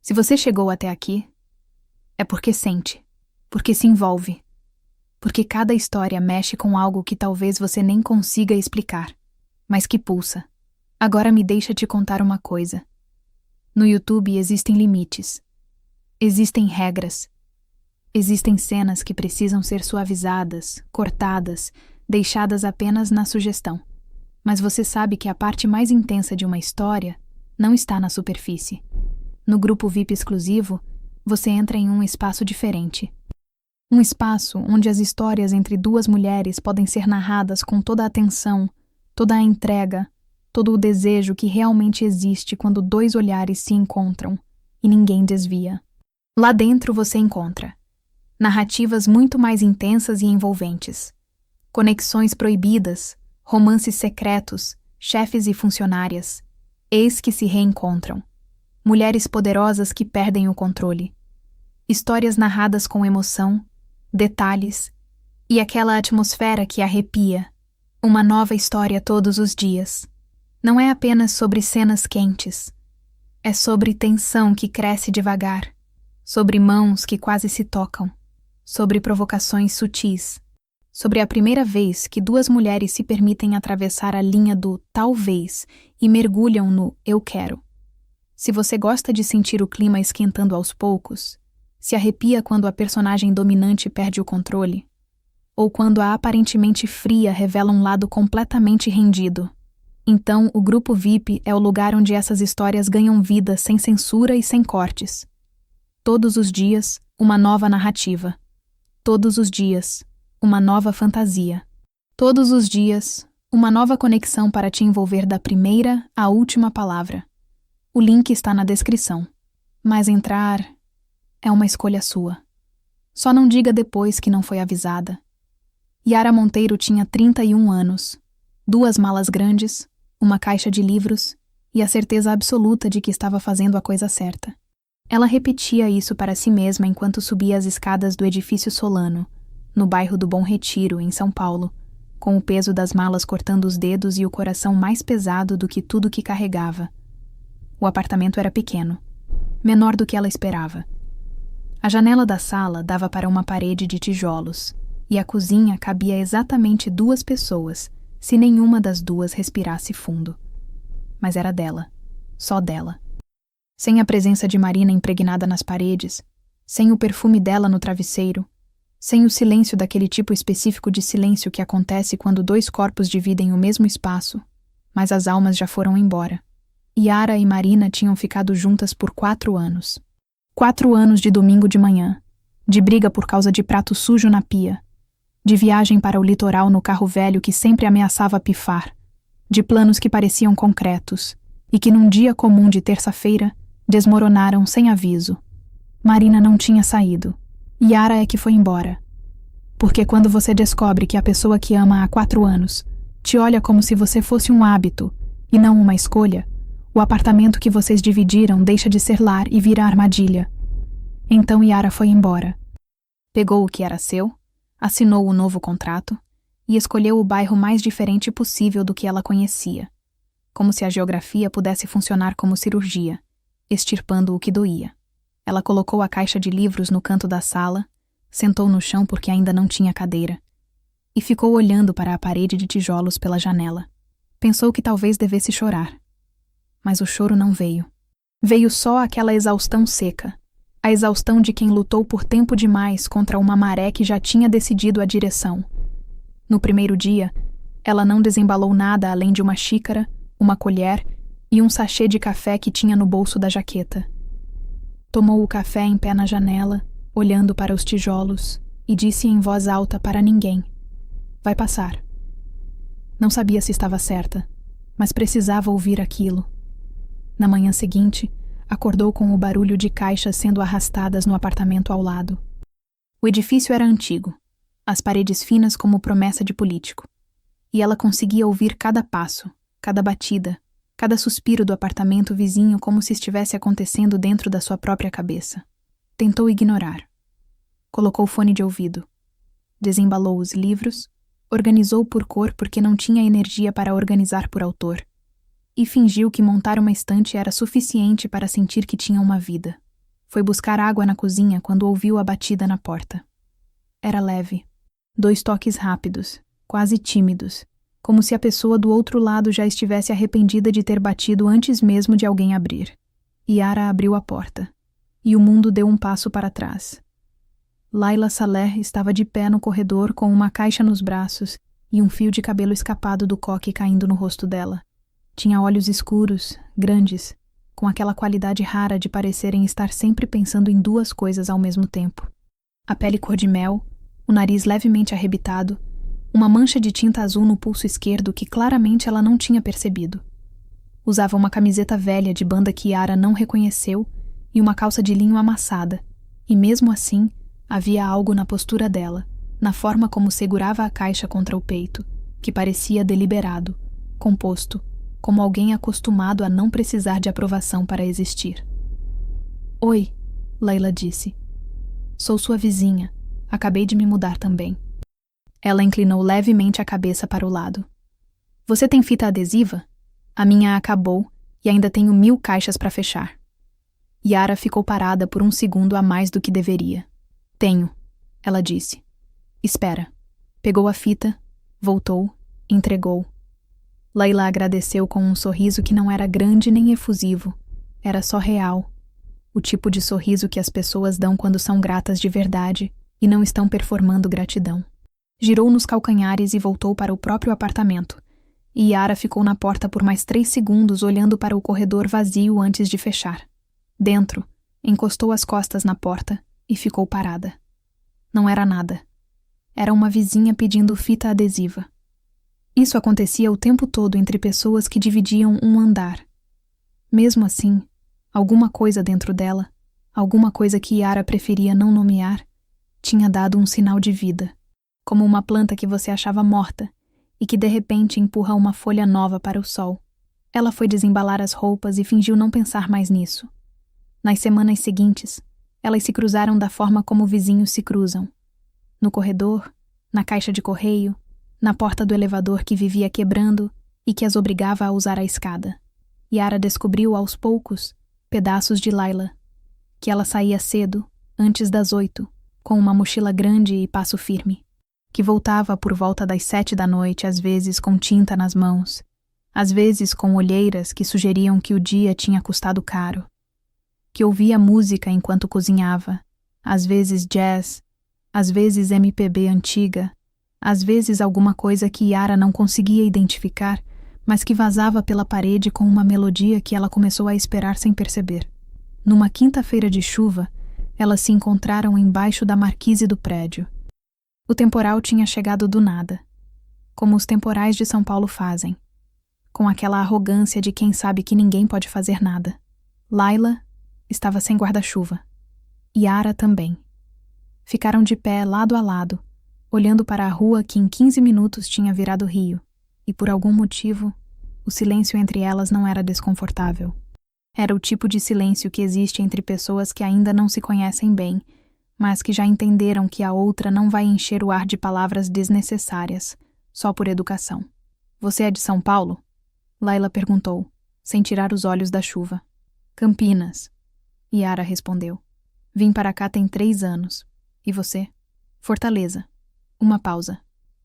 Se você chegou até aqui, é porque sente, porque se envolve, porque cada história mexe com algo que talvez você nem consiga explicar, mas que pulsa. Agora me deixa te contar uma coisa. No YouTube existem limites, existem regras, existem cenas que precisam ser suavizadas, cortadas, deixadas apenas na sugestão. Mas você sabe que a parte mais intensa de uma história não está na superfície. No grupo VIP exclusivo, você entra em um espaço diferente. Um espaço onde as histórias entre duas mulheres podem ser narradas com toda a atenção, toda a entrega, todo o desejo que realmente existe quando dois olhares se encontram e ninguém desvia. Lá dentro você encontra narrativas muito mais intensas e envolventes, conexões proibidas, romances secretos, chefes e funcionárias, ex que se reencontram, mulheres poderosas que perdem o controle, histórias narradas com emoção, detalhes e aquela atmosfera que arrepia. Uma nova história todos os dias. Não é apenas sobre cenas quentes. É sobre tensão que cresce devagar, sobre mãos que quase se tocam, sobre provocações sutis, sobre a primeira vez que duas mulheres se permitem atravessar a linha do talvez e mergulham no eu quero. Se você gosta de sentir o clima esquentando aos poucos, se arrepia quando a personagem dominante perde o controle, ou quando a aparentemente fria revela um lado completamente rendido, então o grupo VIP é o lugar onde essas histórias ganham vida sem censura e sem cortes. Todos os dias, uma nova narrativa. Todos os dias, uma nova fantasia. Todos os dias, uma nova conexão para te envolver da primeira à última palavra. O link está na descrição. Mas entrar é uma escolha sua. Só não diga depois que não foi avisada. Yara Monteiro tinha 31 anos, 2 malas grandes, uma caixa de livros e a certeza absoluta de que estava fazendo a coisa certa. Ela repetia isso para si mesma enquanto subia as escadas do edifício Solano, no bairro do Bom Retiro, em São Paulo, com o peso das malas cortando os dedos e o coração mais pesado do que tudo que carregava. O apartamento era pequeno, menor do que ela esperava. A janela da sala dava para uma parede de tijolos, e a cozinha cabia exatamente 2 pessoas, se nenhuma das duas respirasse fundo. Mas era dela, só dela. Sem a presença de Marina impregnada nas paredes, sem o perfume dela no travesseiro, sem o silêncio daquele tipo específico de silêncio que acontece quando 2 corpos dividem o mesmo espaço, mas as almas já foram embora. Yara e Marina tinham ficado juntas por 4 anos. 4 anos de domingo de manhã, de briga por causa de prato sujo na pia, de viagem para o litoral no carro velho que sempre ameaçava pifar, de planos que pareciam concretos e que num dia comum de terça-feira desmoronaram sem aviso. Marina não tinha saído. Yara é que foi embora. Porque quando você descobre que a pessoa que ama há 4 anos te olha como se você fosse um hábito e não uma escolha, o apartamento que vocês dividiram deixa de ser lar e vira armadilha. Então Yara foi embora. Pegou o que era seu, assinou o novo contrato e escolheu o bairro mais diferente possível do que ela conhecia. Como se a geografia pudesse funcionar como cirurgia, extirpando o que doía. Ela colocou a caixa de livros no canto da sala, sentou no chão porque ainda não tinha cadeira, e ficou olhando para a parede de tijolos pela janela. Pensou que talvez devesse chorar. Mas o choro não veio. Veio só aquela exaustão seca, a exaustão de quem lutou por tempo demais contra uma maré que já tinha decidido a direção. No primeiro dia, ela não desembalou nada além de uma xícara, uma colher e um sachê de café que tinha no bolso da jaqueta. Tomou o café em pé na janela, olhando para os tijolos, e disse em voz alta para ninguém: "Vai passar." Não sabia se estava certa, mas precisava ouvir aquilo. Na manhã seguinte, acordou com o barulho de caixas sendo arrastadas no apartamento ao lado. O edifício era antigo, as paredes finas como promessa de político, e ela conseguia ouvir cada passo, cada batida, cada suspiro do apartamento vizinho como se estivesse acontecendo dentro da sua própria cabeça. Tentou ignorar. Colocou o fone de ouvido. Desembalou os livros, organizou por cor porque não tinha energia para organizar por autor, e fingiu que montar uma estante era suficiente para sentir que tinha uma vida. Foi buscar água na cozinha quando ouviu a batida na porta. Era leve. 2 toques rápidos, quase tímidos, como se a pessoa do outro lado já estivesse arrependida de ter batido antes mesmo de alguém abrir. Yara abriu a porta, e o mundo deu um passo para trás. Laila Saleh estava de pé no corredor com uma caixa nos braços e um fio de cabelo escapado do coque caindo no rosto dela. Tinha olhos escuros, grandes, com aquela qualidade rara de parecerem estar sempre pensando em 2 coisas ao mesmo tempo. A pele cor de mel, o nariz levemente arrebitado, uma mancha de tinta azul no pulso esquerdo que claramente ela não tinha percebido. Usava uma camiseta velha de banda que Yara não reconheceu e uma calça de linho amassada, e mesmo assim havia algo na postura dela, na forma como segurava a caixa contra o peito, que parecia deliberado, composto, como alguém acostumado a não precisar de aprovação para existir. Oi, Laila disse. Sou sua vizinha. Acabei de me mudar também. Ela inclinou levemente a cabeça para o lado. Você tem fita adesiva? A minha acabou e ainda tenho 1000 caixas para fechar. Yara ficou parada por um segundo a mais do que deveria. Tenho, ela disse. Espera. Pegou a fita, voltou, entregou. Laila agradeceu com um sorriso que não era grande nem efusivo. Era só real. O tipo de sorriso que as pessoas dão quando são gratas de verdade e não estão performando gratidão. Girou nos calcanhares e voltou para o próprio apartamento. E Yara ficou na porta por mais 3 segundos olhando para o corredor vazio antes de fechar. Dentro, encostou as costas na porta e ficou parada. Não era nada. Era uma vizinha pedindo fita adesiva. Isso acontecia o tempo todo entre pessoas que dividiam um andar. Mesmo assim, alguma coisa dentro dela, alguma coisa que Yara preferia não nomear, tinha dado um sinal de vida, como uma planta que você achava morta e que de repente empurra uma folha nova para o sol. Ela foi desembalar as roupas e fingiu não pensar mais nisso. Nas semanas seguintes, elas se cruzaram da forma como vizinhos se cruzam. No corredor, na caixa de correio, na porta do elevador que vivia quebrando e que as obrigava a usar a escada. Yara descobriu aos poucos pedaços de Laila, que ela saía cedo, antes das 8, com uma mochila grande e passo firme, que voltava por volta das 7 da noite, às vezes com tinta nas mãos, às vezes com olheiras que sugeriam que o dia tinha custado caro, que ouvia música enquanto cozinhava, às vezes jazz, às vezes MPB antiga, às vezes alguma coisa que Yara não conseguia identificar, mas que vazava pela parede com uma melodia que ela começou a esperar sem perceber. Numa quinta-feira de chuva, elas se encontraram embaixo da marquise do prédio. O temporal tinha chegado do nada, como os temporais de São Paulo fazem, com aquela arrogância de quem sabe que ninguém pode fazer nada. Laila estava sem guarda-chuva. Yara também. Ficaram de pé lado a lado, olhando para a rua que em 15 minutos tinha virado rio, e por algum motivo, o silêncio entre elas não era desconfortável. Era o tipo de silêncio que existe entre pessoas que ainda não se conhecem bem, mas que já entenderam que a outra não vai encher o ar de palavras desnecessárias, só por educação. Você é de São Paulo? Laila perguntou, sem tirar os olhos da chuva. Campinas. Yara respondeu. Vim para cá tem 3 anos. E você? Fortaleza. Uma pausa.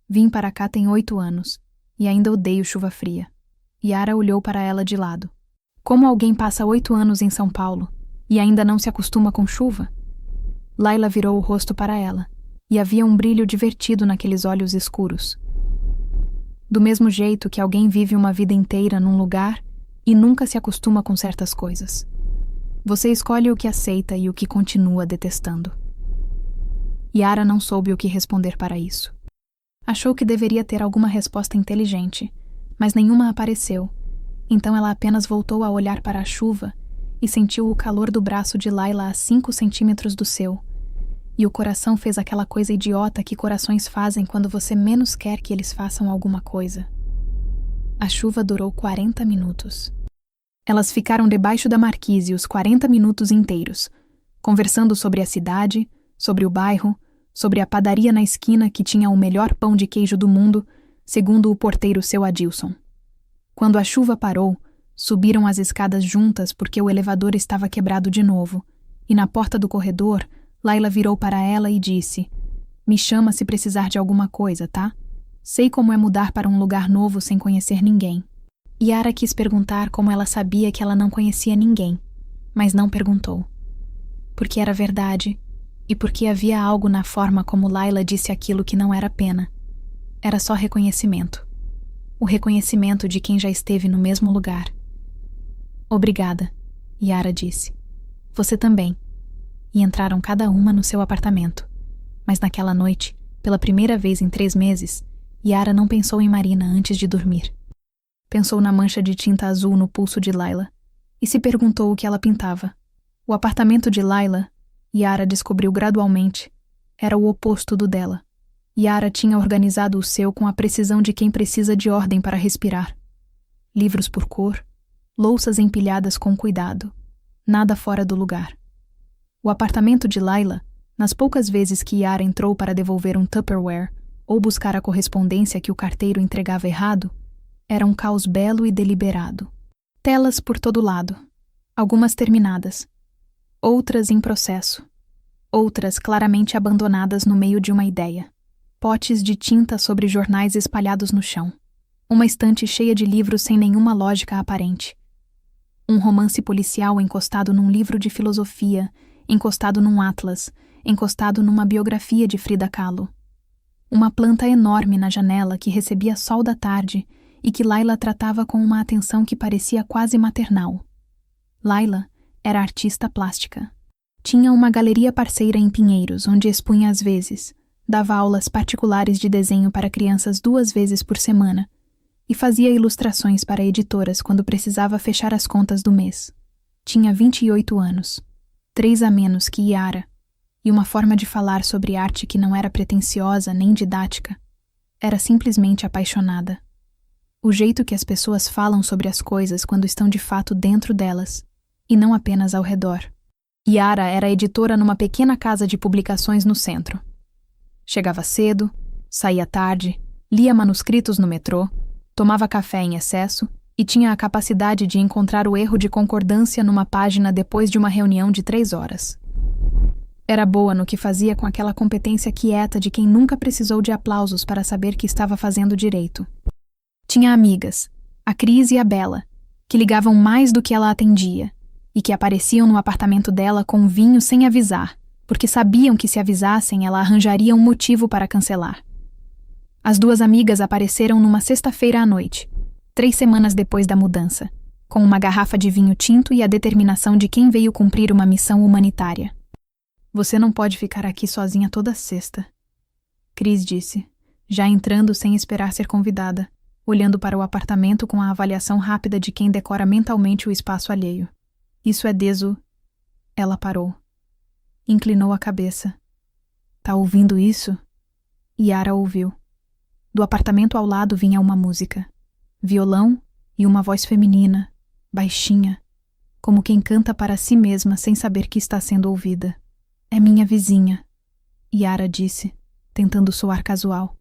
Vim para cá tem 8 anos. E ainda odeio chuva fria. Yara olhou para ela de lado. Como alguém passa 8 anos em São Paulo e ainda não se acostuma com chuva? Laila virou o rosto para ela, e havia um brilho divertido naqueles olhos escuros. Do mesmo jeito que alguém vive uma vida inteira num lugar e nunca se acostuma com certas coisas. Você escolhe o que aceita e o que continua detestando. Yara não soube o que responder para isso. Achou que deveria ter alguma resposta inteligente, mas nenhuma apareceu. Então ela apenas voltou a olhar para a chuva e sentiu o calor do braço de Laila a 5 centímetros do seu. E o coração fez aquela coisa idiota que corações fazem quando você menos quer que eles façam alguma coisa. A chuva durou 40 minutos. Elas ficaram debaixo da marquise os 40 minutos inteiros, conversando sobre a cidade, sobre o bairro, sobre a padaria na esquina que tinha o melhor pão de queijo do mundo, segundo o porteiro seu Adilson. Quando a chuva parou, subiram as escadas juntas porque o elevador estava quebrado de novo, E na porta do corredor, Layla virou para ela e disse: "Me chama se precisar de alguma coisa, tá? Sei como é mudar para um lugar novo sem conhecer ninguém." Yara quis perguntar como ela sabia que ela não conhecia ninguém, mas não perguntou. Porque era verdade, e porque havia algo na forma como Layla disse aquilo que não era pena. Era só reconhecimento. O reconhecimento de quem já esteve no mesmo lugar. "Obrigada", Yara disse. "Você também." E entraram cada uma no seu apartamento. Mas naquela noite, pela primeira vez em 3 meses, Yara não pensou em Marina antes de dormir. Pensou na mancha de tinta azul no pulso de Layla e se perguntou o que ela pintava. O apartamento de Layla, Yara descobriu gradualmente, era o oposto do dela. Yara tinha organizado o seu com a precisão de quem precisa de ordem para respirar. Livros por cor, louças empilhadas com cuidado, nada fora do lugar. O apartamento de Layla, nas poucas vezes que Yara entrou para devolver um Tupperware ou buscar a correspondência que o carteiro entregava errado, era um caos belo e deliberado. Telas por todo lado, algumas terminadas, outras em processo, outras claramente abandonadas no meio de uma ideia. Potes de tinta sobre jornais espalhados no chão. Uma estante cheia de livros sem nenhuma lógica aparente. Um romance policial encostado num livro de filosofia, encostado num atlas, encostado numa biografia de Frida Kahlo. Uma planta enorme na janela que recebia sol da tarde e que Layla tratava com uma atenção que parecia quase maternal. Layla era artista plástica. Tinha uma galeria parceira em Pinheiros, onde expunha às vezes, dava aulas particulares de desenho para crianças 2 vezes por semana e fazia ilustrações para editoras quando precisava fechar as contas do mês. Tinha 28 anos, 3 a menos que Yara, e uma forma de falar sobre arte que não era pretensiosa nem didática. Era simplesmente apaixonada. O jeito que as pessoas falam sobre as coisas quando estão de fato dentro delas, e não apenas ao redor. Yara era editora numa pequena casa de publicações no centro. Chegava cedo, saía tarde, lia manuscritos no metrô, tomava café em excesso e tinha a capacidade de encontrar o erro de concordância numa página depois de uma reunião de 3 horas. Era boa no que fazia com aquela competência quieta de quem nunca precisou de aplausos para saber que estava fazendo direito. Tinha amigas, a Cris e a Bela, que ligavam mais do que ela atendia e que apareciam no apartamento dela com vinho sem avisar, porque sabiam que se avisassem ela arranjaria um motivo para cancelar. As 2 amigas apareceram numa sexta-feira à noite, 3 semanas depois da mudança, com uma garrafa de vinho tinto e a determinação de quem veio cumprir uma missão humanitária. "Você não pode ficar aqui sozinha toda sexta", Cris disse, já entrando sem esperar ser convidada, olhando para o apartamento com a avaliação rápida de quem decora mentalmente o espaço alheio. "Isso é Ela parou. Inclinou a cabeça. "Tá ouvindo isso?" Yara ouviu. Do apartamento ao lado vinha uma música. Violão e uma voz feminina, baixinha, como quem canta para si mesma sem saber que está sendo ouvida. "É minha vizinha", Yara disse, tentando soar casual.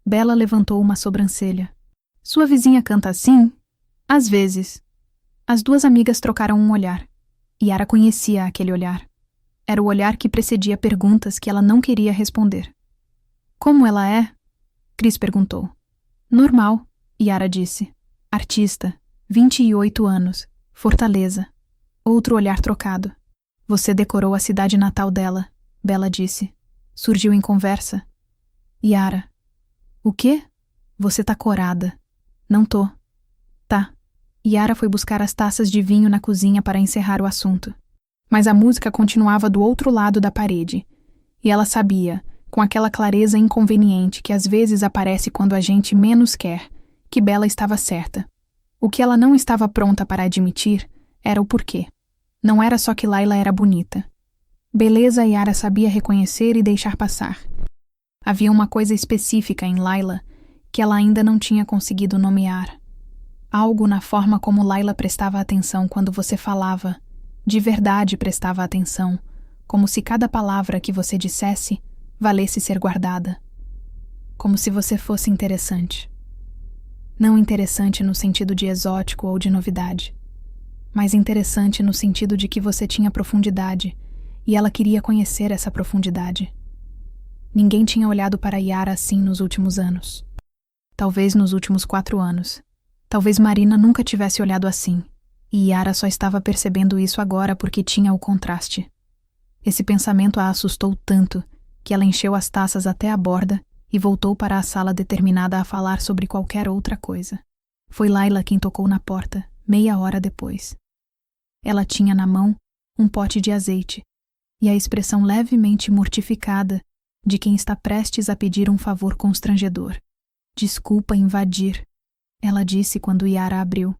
Bela levantou uma sobrancelha. "Sua vizinha canta assim?" "Às vezes." As 2 amigas trocaram um olhar. Yara conhecia aquele olhar. Era o olhar que precedia perguntas que ela não queria responder. "Como ela é?" Cris perguntou. "Normal", Yara disse. "Artista, 28 anos, Fortaleza." Outro olhar trocado. "Você decorou a cidade natal dela", Bela disse. Surgiu em conversa. Yara. "O quê?" "Você tá corada." "Não tô." "Tá." Yara foi buscar as taças de vinho na cozinha para encerrar o assunto. Mas a música continuava do outro lado da parede, e ela sabia, com aquela clareza inconveniente que às vezes aparece quando a gente menos quer, que Bela estava certa. O que ela não estava pronta para admitir era o porquê. Não era só que Layla era bonita. Beleza Yara sabia reconhecer e deixar passar. Havia uma coisa específica em Layla que ela ainda não tinha conseguido nomear. Algo na forma como Layla prestava atenção quando você falava, de verdade prestava atenção, como se cada palavra que você dissesse valesse ser guardada. Como se você fosse interessante. Não interessante no sentido de exótico ou de novidade, mas interessante no sentido de que você tinha profundidade e ela queria conhecer essa profundidade. Ninguém tinha olhado para Yara assim nos últimos anos. Talvez nos últimos 4 anos. Talvez Marina nunca tivesse olhado assim, e Yara só estava percebendo isso agora porque tinha o contraste. Esse pensamento a assustou tanto que ela encheu as taças até a borda e voltou para a sala determinada a falar sobre qualquer outra coisa. Foi Layla quem tocou na porta, meia hora depois. Ela tinha na mão um pote de azeite e a expressão levemente mortificada de quem está prestes a pedir um favor constrangedor. Desculpa invadir, ela disse quando Yara abriu.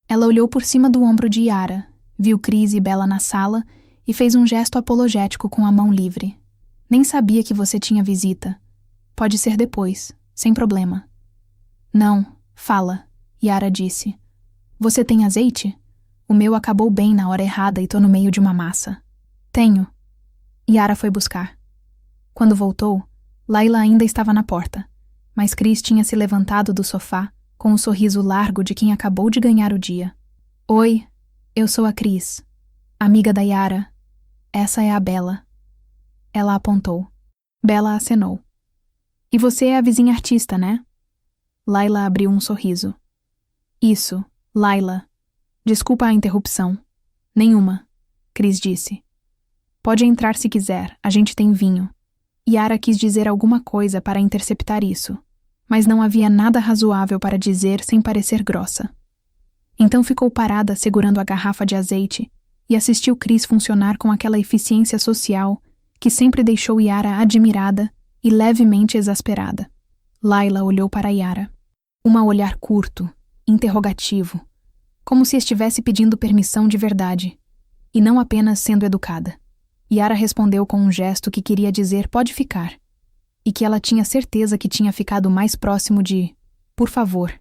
Ela olhou por cima do ombro de Yara, viu Chris e Bella na sala e fez um gesto apologético com a mão livre. Nem sabia que você tinha visita. Pode ser depois, sem problema. Não, fala, Yara disse. Você tem azeite? O meu acabou bem na hora errada e tô no meio de uma massa. Tenho. Yara foi buscar. Quando voltou, Layla ainda estava na porta, mas Chris tinha se levantado do sofá com o sorriso largo de quem acabou de ganhar o dia. Oi, eu sou a Chris, amiga da Yara. Essa é a Bella. Ela apontou. Bella acenou. E você é a vizinha artista, né? Layla abriu um sorriso. Isso, Layla. Desculpa a interrupção. Nenhuma, Chris disse. Pode entrar se quiser, a gente tem vinho. Yara quis dizer alguma coisa para interceptar isso, mas não havia nada razoável para dizer sem parecer grossa. Então ficou parada segurando a garrafa de azeite e assistiu Chris funcionar com aquela eficiência social que sempre deixou Yara admirada e levemente exasperada. Layla olhou para Yara. Um olhar curto, interrogativo, como se estivesse pedindo permissão de verdade, e não apenas sendo educada. Yara respondeu com um gesto que queria dizer pode ficar, e que ela tinha certeza que tinha ficado mais próximo de por favor,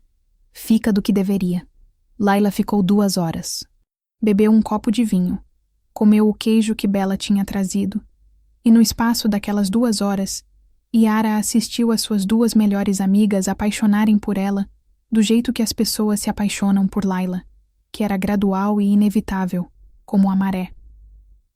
fica do que deveria. Layla ficou 2 horas. Bebeu um copo de vinho, comeu o queijo que Bella tinha trazido, e no espaço daquelas 2 horas, Yara assistiu as suas 2 melhores amigas apaixonarem por ela do jeito que as pessoas se apaixonam por Layla, que era gradual e inevitável, como a maré.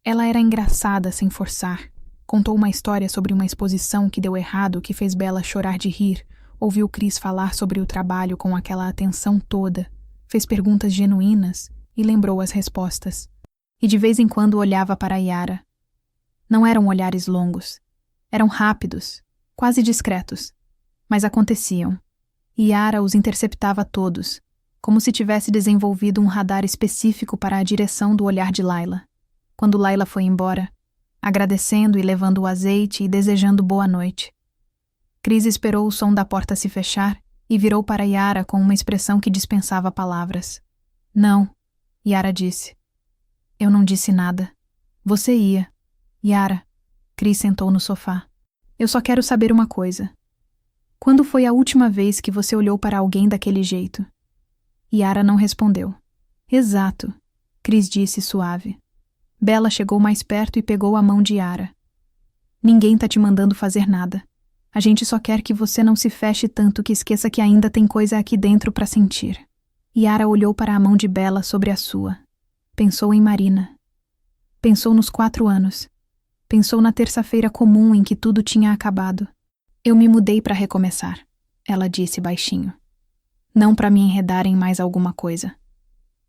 Ela era engraçada sem forçar. Contou uma história sobre uma exposição que deu errado que fez Bella chorar de rir, ouviu Chris falar sobre o trabalho com aquela atenção toda, fez perguntas genuínas e lembrou as respostas. E de vez em quando olhava para Yara. Não eram olhares longos. Eram rápidos, quase discretos, mas aconteciam. E Yara os interceptava todos, como se tivesse desenvolvido um radar específico para a direção do olhar de Layla. Quando Layla foi embora, agradecendo e levando o azeite e desejando boa noite. Chris esperou o som da porta se fechar e virou para Yara com uma expressão que dispensava palavras. Não, Yara disse. Eu não disse nada. Você ia. Yara, Chris sentou no sofá. Eu só quero saber uma coisa. Quando foi a última vez que você olhou para alguém daquele jeito? Yara não respondeu. Exato, Chris disse suave. Bella chegou mais perto e pegou a mão de Yara. Ninguém tá te mandando fazer nada. A gente só quer que você não se feche tanto que esqueça que ainda tem coisa aqui dentro para sentir. Yara olhou para a mão de Bella sobre a sua. Pensou em Marina. Pensou nos 4 anos. Pensou na terça-feira comum em que tudo tinha acabado. Eu me mudei para recomeçar, ela disse baixinho. Não para me enredar em mais alguma coisa.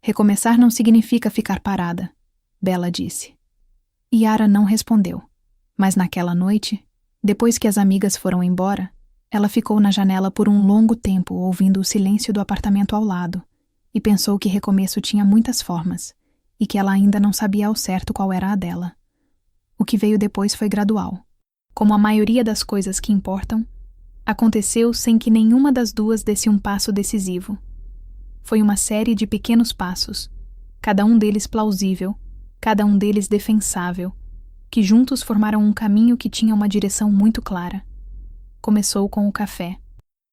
Recomeçar não significa ficar parada, Bella disse. Yara não respondeu, mas naquela noite, depois que as amigas foram embora, ela ficou na janela por um longo tempo ouvindo o silêncio do apartamento ao lado e pensou que recomeço tinha muitas formas e que ela ainda não sabia ao certo qual era a dela. O que veio depois foi gradual. Como a maioria das coisas que importam, aconteceu sem que nenhuma das duas desse um passo decisivo. Foi uma série de pequenos passos, cada um deles plausível, cada um deles defensável, que juntos formaram um caminho que tinha uma direção muito clara. Começou com o café.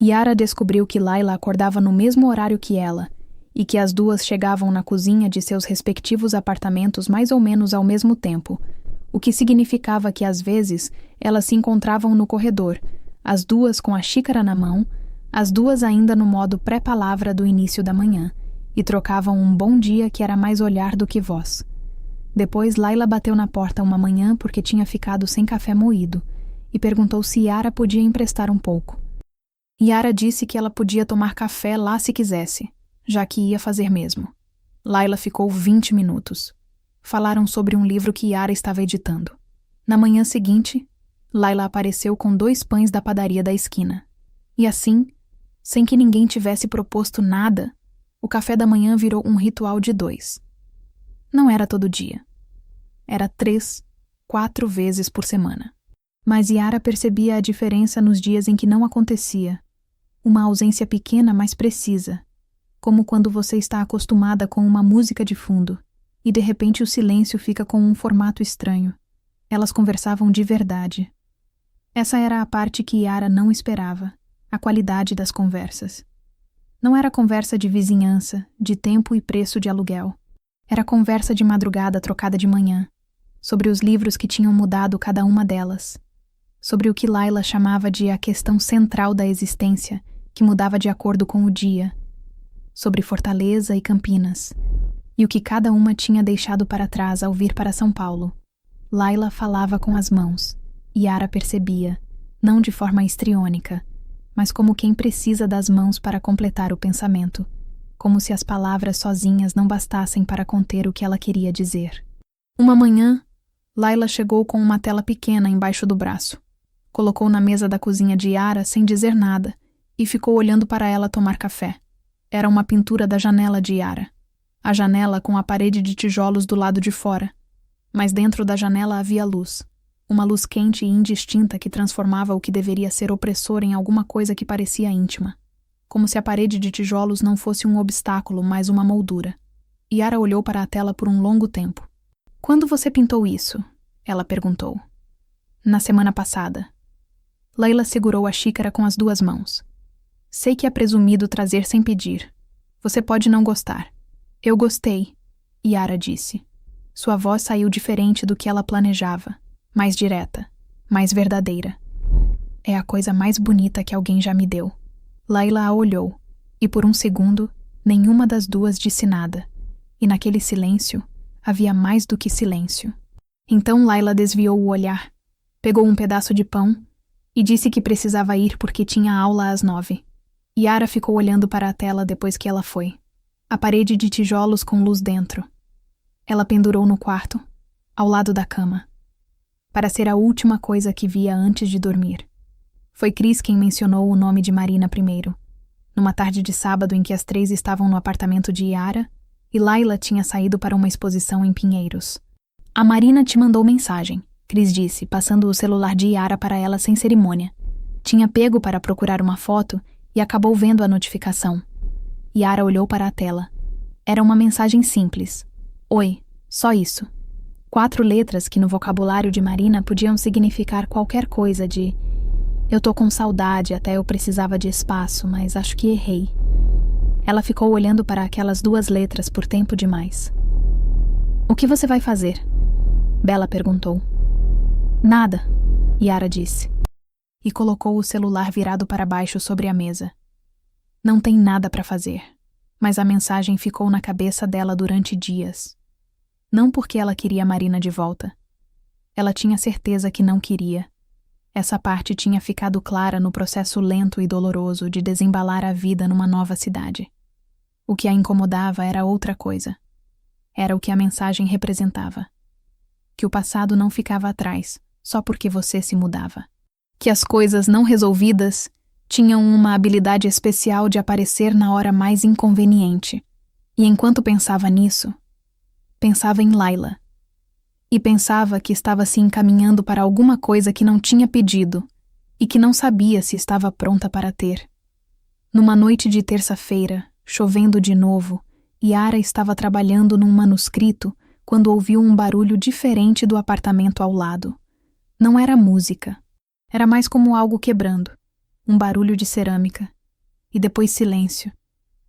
Yara descobriu que Layla acordava no mesmo horário que ela e que as duas chegavam na cozinha de seus respectivos apartamentos mais ou menos ao mesmo tempo, o que significava que às vezes elas se encontravam no corredor, as duas com a xícara na mão, as duas ainda no modo pré-palavra do início da manhã, e trocavam um bom dia que era mais olhar do que voz. Depois, Laila bateu na porta uma manhã porque tinha ficado sem café moído e perguntou se Yara podia emprestar um pouco. Yara disse que ela podia tomar café lá se quisesse, já que ia fazer mesmo. Laila ficou 20 minutos. Falaram sobre um livro que Yara estava editando. Na manhã seguinte, Laila apareceu com 2 pães da padaria da esquina. E assim, sem que ninguém tivesse proposto nada, o café da manhã virou um ritual de 2. Não era todo dia. Era 3, 4 vezes por semana. Mas Yara percebia a diferença nos dias em que não acontecia. Uma ausência pequena, mas precisa. Como quando você está acostumada com uma música de fundo e de repente o silêncio fica com um formato estranho. Elas conversavam de verdade. Essa era a parte que Yara não esperava, a qualidade das conversas. Não era conversa de vizinhança, de tempo e preço de aluguel. Era conversa de madrugada trocada de manhã, sobre os livros que tinham mudado cada uma delas, sobre o que Laila chamava de a questão central da existência, que mudava de acordo com o dia, sobre Fortaleza e Campinas, e o que cada uma tinha deixado para trás ao vir para São Paulo. Laila falava com as mãos, e Yara percebia, não de forma histriônica, mas como quem precisa das mãos para completar o pensamento, como se as palavras sozinhas não bastassem para conter o que ela queria dizer. Uma manhã, Laila chegou com uma tela pequena embaixo do braço. Colocou na mesa da cozinha de Yara sem dizer nada e ficou olhando para ela tomar café. Era uma pintura da janela de Yara. A janela com a parede de tijolos do lado de fora. Mas dentro da janela havia luz. Uma luz quente e indistinta que transformava o que deveria ser opressor em alguma coisa que parecia íntima. Como se a parede de tijolos não fosse um obstáculo, mas uma moldura. Yara olhou para a tela por um longo tempo. "Quando você pintou isso?" ela perguntou. "Na semana passada." Laila segurou a xícara com as 2 mãos. "Sei que é presumido trazer sem pedir. Você pode não gostar." "Eu gostei", Yara disse. Sua voz saiu diferente do que ela planejava, mais direta, mais verdadeira. "É a coisa mais bonita que alguém já me deu." Laila a olhou, e por um segundo, nenhuma das 2 disse nada. E naquele silêncio, havia mais do que silêncio. Então Laila desviou o olhar, pegou um pedaço de pão e disse que precisava ir porque tinha aula às 9. Yara ficou olhando para a tela depois que ela foi. A parede de tijolos com luz dentro. Ela pendurou no quarto, ao lado da cama, para ser a última coisa que via antes de dormir. Foi Cris quem mencionou o nome de Marina primeiro, numa tarde de sábado em que as 3 estavam no apartamento de Yara e Laila tinha saído para uma exposição em Pinheiros. "A Marina te mandou mensagem", Cris disse, passando o celular de Yara para ela sem cerimônia. Tinha pego para procurar uma foto e acabou vendo a notificação. Yara olhou para a tela. Era uma mensagem simples. "Oi", só isso. 4 letras que no vocabulário de Marina podiam significar qualquer coisa de "Eu tô com saudade, até eu precisava de espaço, mas acho que errei." Ela ficou olhando para aquelas 2 letras por tempo demais. "O que você vai fazer?" Bela perguntou. "Nada", Yara disse. E colocou o celular virado para baixo sobre a mesa. Não tem nada para fazer, mas a mensagem ficou na cabeça dela durante dias. Não porque ela queria Marina de volta. Ela tinha certeza que não queria. Essa parte tinha ficado clara no processo lento e doloroso de desembalar a vida numa nova cidade. O que a incomodava era outra coisa. Era o que a mensagem representava. Que o passado não ficava atrás, só porque você se mudava. Que as coisas não resolvidas tinham uma habilidade especial de aparecer na hora mais inconveniente. E enquanto pensava nisso, pensava em Laila. E pensava que estava se encaminhando para alguma coisa que não tinha pedido e que não sabia se estava pronta para ter. Numa noite de terça-feira, chovendo de novo, Yara estava trabalhando num manuscrito quando ouviu um barulho diferente do apartamento ao lado. Não era música. Era mais como algo quebrando. Um barulho de cerâmica. E depois silêncio.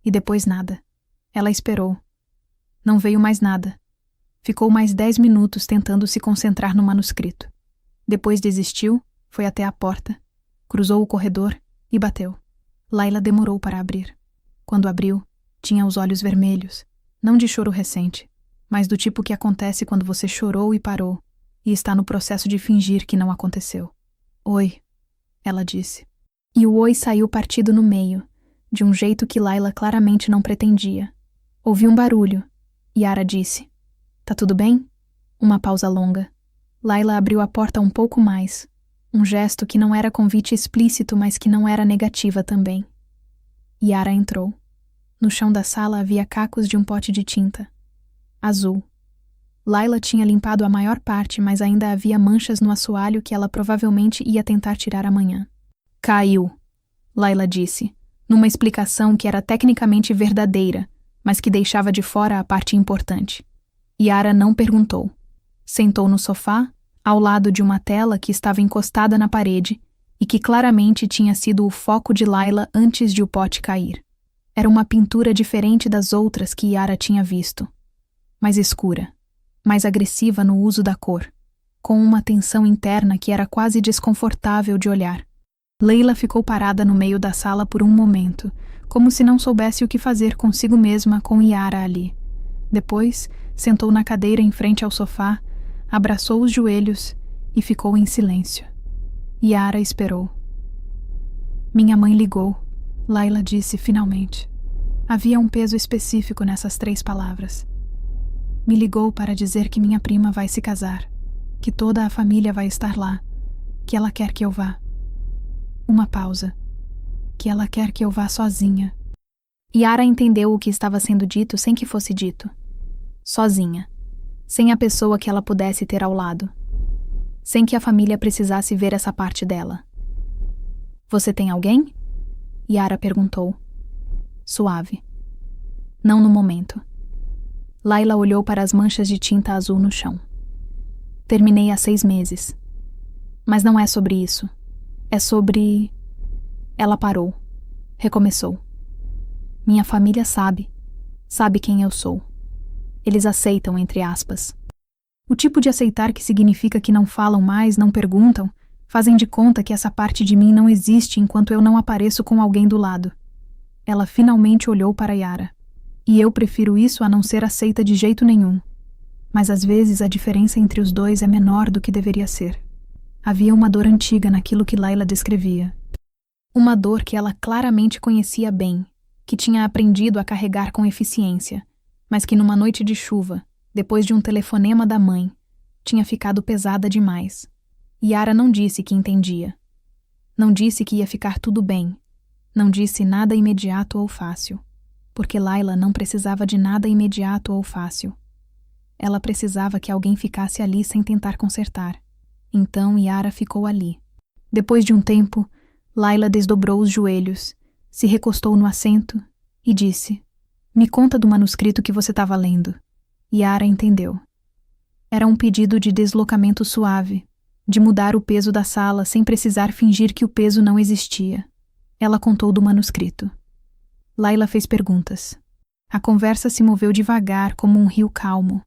E depois nada. Ela esperou. Não veio mais nada. Ficou mais 10 minutos tentando se concentrar no manuscrito. Depois desistiu, foi até a porta, cruzou o corredor e bateu. Laila demorou para abrir. Quando abriu, tinha os olhos vermelhos, não de choro recente, mas do tipo que acontece quando você chorou e parou, e está no processo de fingir que não aconteceu. Oi, ela disse. E o oi saiu partido no meio, de um jeito que Layla claramente não pretendia. Ouvi um barulho. Yara disse: Tá tudo bem? Uma pausa longa. Layla abriu a porta um pouco mais. Um gesto que não era convite explícito, mas que não era negativa também. Yara entrou. No chão da sala havia cacos de um pote de tinta. Azul. Layla tinha limpado a maior parte, mas ainda havia manchas no assoalho que ela provavelmente ia tentar tirar amanhã. Caiu, Layla disse, numa explicação que era tecnicamente verdadeira, mas que deixava de fora a parte importante. Yara não perguntou. Sentou no sofá, ao lado de uma tela que estava encostada na parede e que claramente tinha sido o foco de Layla antes de o pote cair. Era uma pintura diferente das outras que Yara tinha visto. Mais escura, mais agressiva no uso da cor, com uma tensão interna que era quase desconfortável de olhar. Layla ficou parada no meio da sala por um momento, como se não soubesse o que fazer consigo mesma com Yara ali. Depois, sentou na cadeira em frente ao sofá, abraçou os joelhos e ficou em silêncio. Yara esperou. Minha mãe ligou, Layla disse finalmente. Havia um peso específico nessas 3 palavras. Me ligou para dizer que minha prima vai se casar, que toda a família vai estar lá, que ela quer que eu vá. Uma pausa. Que ela quer que eu vá sozinha. Yara entendeu o que estava sendo dito sem que fosse dito. Sozinha. Sem a pessoa que ela pudesse ter ao lado. Sem que a família precisasse ver essa parte dela. Você tem alguém? Yara perguntou. Suave. Não no momento. Layla olhou para as manchas de tinta azul no chão. Terminei há 6 meses. Mas não é sobre isso. É sobre... Ela parou. Recomeçou. Minha família sabe. Sabe quem eu sou. Eles aceitam, entre aspas. O tipo de aceitar que significa que não falam mais, não perguntam, fazem de conta que essa parte de mim não existe enquanto eu não apareço com alguém do lado. Ela finalmente olhou para Yara. E eu prefiro isso a não ser aceita de jeito nenhum. Mas às vezes a diferença entre os dois é menor do que deveria ser. Havia uma dor antiga naquilo que Layla descrevia. Uma dor que ela claramente conhecia bem, que tinha aprendido a carregar com eficiência, mas que numa noite de chuva, depois de um telefonema da mãe, tinha ficado pesada demais. Yara não disse que entendia. Não disse que ia ficar tudo bem. Não disse nada imediato ou fácil. Porque Layla não precisava de nada imediato ou fácil. Ela precisava que alguém ficasse ali sem tentar consertar. Então Yara ficou ali. Depois de um tempo, Layla desdobrou os joelhos, se recostou no assento e disse: Me conta do manuscrito que você estava lendo. Yara entendeu. Era um pedido de deslocamento suave, de mudar o peso da sala sem precisar fingir que o peso não existia. Ela contou do manuscrito. Layla fez perguntas. A conversa se moveu devagar como um rio calmo.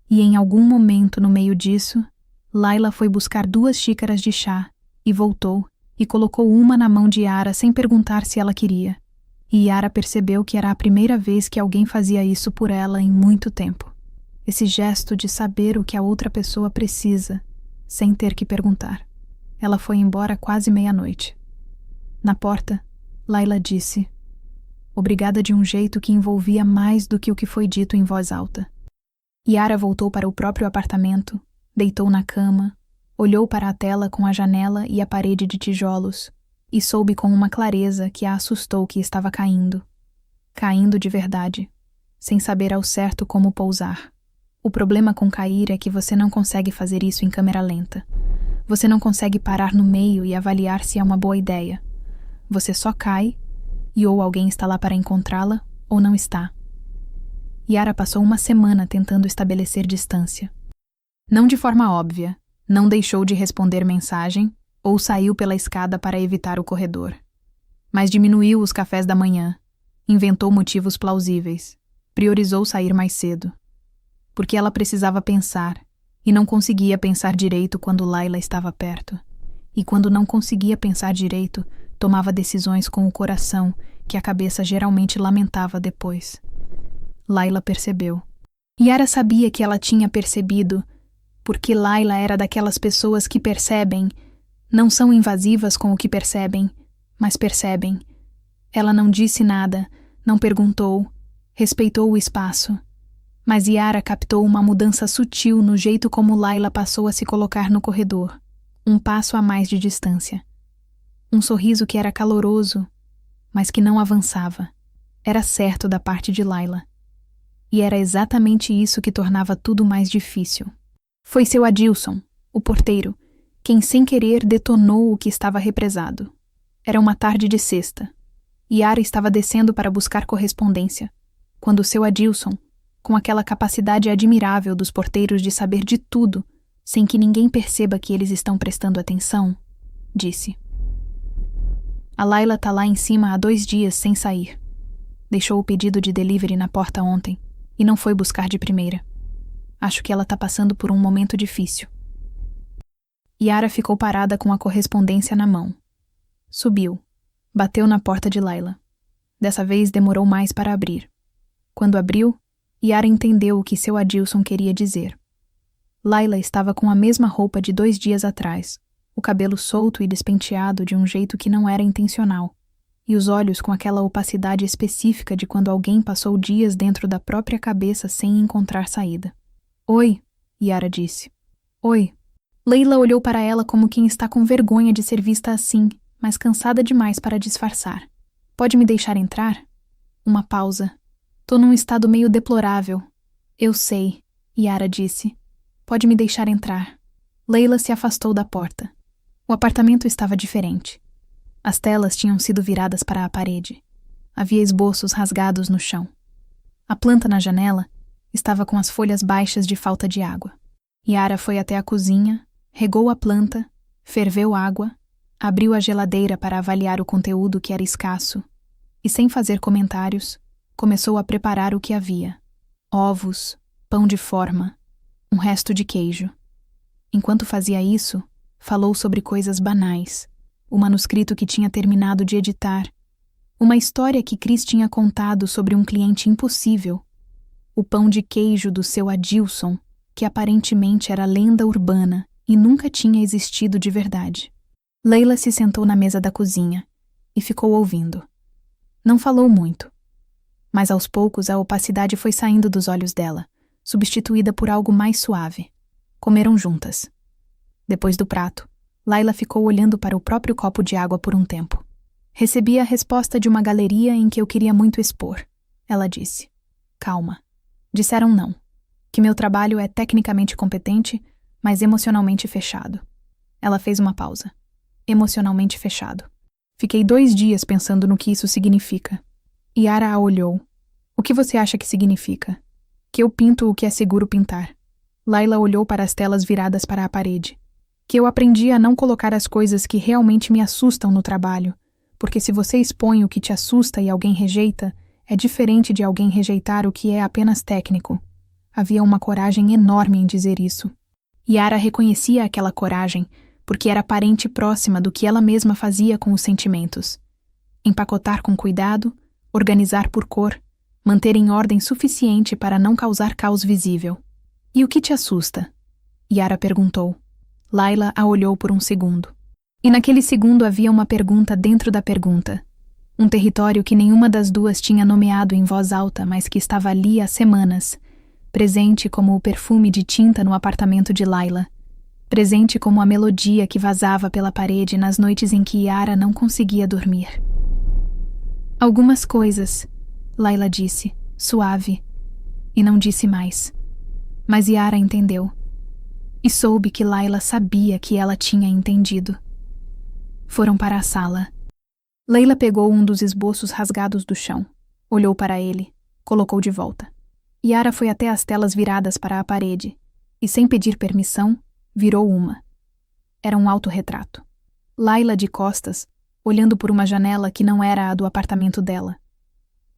E em algum momento no meio disso, Layla foi buscar 2 xícaras de chá e voltou e colocou uma na mão de Yara sem perguntar se ela queria. E Yara percebeu que era a primeira vez que alguém fazia isso por ela em muito tempo. Esse gesto de saber o que a outra pessoa precisa, sem ter que perguntar. Ela foi embora quase 00:30. Na porta, Layla disse: Obrigada de um jeito que envolvia mais do que o que foi dito em voz alta. Yara voltou para o próprio apartamento, deitou na cama, olhou para a tela com a janela e a parede de tijolos e soube com uma clareza que a assustou que estava caindo. Caindo de verdade, sem saber ao certo como pousar. O problema com cair é que você não consegue fazer isso em câmera lenta. Você não consegue parar no meio e avaliar se é uma boa ideia. Você só cai e ou alguém está lá para encontrá-la ou não está. Yara passou 1 semana tentando estabelecer distância. Não de forma óbvia, não deixou de responder mensagem ou saiu pela escada para evitar o corredor. Mas diminuiu os cafés da manhã, inventou motivos plausíveis, priorizou sair mais cedo. Porque ela precisava pensar, e não conseguia pensar direito quando Layla estava perto. E quando não conseguia pensar direito, tomava decisões com o coração que a cabeça geralmente lamentava depois. Layla percebeu. Yara sabia que ela tinha percebido, porque Layla era daquelas pessoas que percebem, não são invasivas com o que percebem, mas percebem. Ela não disse nada, não perguntou, respeitou o espaço. Mas Yara captou uma mudança sutil no jeito como Layla passou a se colocar no corredor, um passo a mais de distância. Um sorriso que era caloroso, mas que não avançava. Era certo da parte de Layla. E era exatamente isso que tornava tudo mais difícil. Foi seu Adilson, o porteiro, quem sem querer detonou o que estava represado. Era uma tarde de sexta. Yara estava descendo para buscar correspondência, quando seu Adilson, com aquela capacidade admirável dos porteiros de saber de tudo, sem que ninguém perceba que eles estão prestando atenção, disse: "A Layla tá lá em cima há 2 dias sem sair. Deixou o pedido de delivery na porta ontem e não foi buscar de primeira. Acho que ela tá passando por um momento difícil." Yara ficou parada com a correspondência na mão. Subiu. Bateu na porta de Layla. Dessa vez demorou mais para abrir. Quando abriu, Yara entendeu o que seu Adilson queria dizer. Layla estava com a mesma roupa de 2 dias atrás, o cabelo solto e despenteado de um jeito que não era intencional, e os olhos com aquela opacidade específica de quando alguém passou dias dentro da própria cabeça sem encontrar saída. "Oi", Yara disse. "Oi." Layla olhou para ela como quem está com vergonha de ser vista assim, mas cansada demais para disfarçar. "Pode me deixar entrar?" Uma pausa. "Tô num estado meio deplorável." "Eu sei", Yara disse. "Pode me deixar entrar." Layla se afastou da porta. O apartamento estava diferente. As telas tinham sido viradas para a parede. Havia esboços rasgados no chão. A planta na janela estava com as folhas baixas de falta de água. Yara foi até a cozinha, regou a planta, ferveu água, abriu a geladeira para avaliar o conteúdo que era escasso e, sem fazer comentários, começou a preparar o que havia: ovos, pão de forma, um resto de queijo. Enquanto fazia isso, falou sobre coisas banais, o manuscrito que tinha terminado de editar, uma história que Chris tinha contado sobre um cliente impossível, o pão de queijo do seu Adilson, que aparentemente era lenda urbana e nunca tinha existido de verdade. Layla se sentou na mesa da cozinha e ficou ouvindo. Não falou muito, mas aos poucos a opacidade foi saindo dos olhos dela, substituída por algo mais suave. Comeram juntas. Depois do prato, Layla ficou olhando para o próprio copo de água por um tempo. "Recebi a resposta de uma galeria em que eu queria muito expor", ela disse. "Calma. Disseram não. Que meu trabalho é tecnicamente competente, mas emocionalmente fechado." Ela fez uma pausa. "Emocionalmente fechado. Fiquei 2 dias pensando no que isso significa." Yara a olhou. "O que você acha que significa?" "Que eu pinto o que é seguro pintar." Layla olhou para as telas viradas para a parede. "Que eu aprendi a não colocar as coisas que realmente me assustam no trabalho, porque se você expõe o que te assusta e alguém rejeita, é diferente de alguém rejeitar o que é apenas técnico." Havia uma coragem enorme em dizer isso. Yara reconhecia aquela coragem, porque era parente próxima do que ela mesma fazia com os sentimentos. Empacotar com cuidado, organizar por cor, manter em ordem suficiente para não causar caos visível. "E o que te assusta?" Yara perguntou. Layla a olhou por um segundo. E naquele segundo havia uma pergunta dentro da pergunta. Um território que nenhuma das duas tinha nomeado em voz alta, mas que estava ali há semanas, presente como o perfume de tinta no apartamento de Layla, presente como a melodia que vazava pela parede nas noites em que Yara não conseguia dormir. "Algumas coisas", Layla disse, suave, e não disse mais. Mas Yara entendeu. E soube que Layla sabia que ela tinha entendido. Foram para a sala. Layla pegou um dos esboços rasgados do chão, olhou para ele, colocou de volta. Yara foi até as telas viradas para a parede e, sem pedir permissão, virou uma. Era um autorretrato. Layla de costas, olhando por uma janela que não era a do apartamento dela.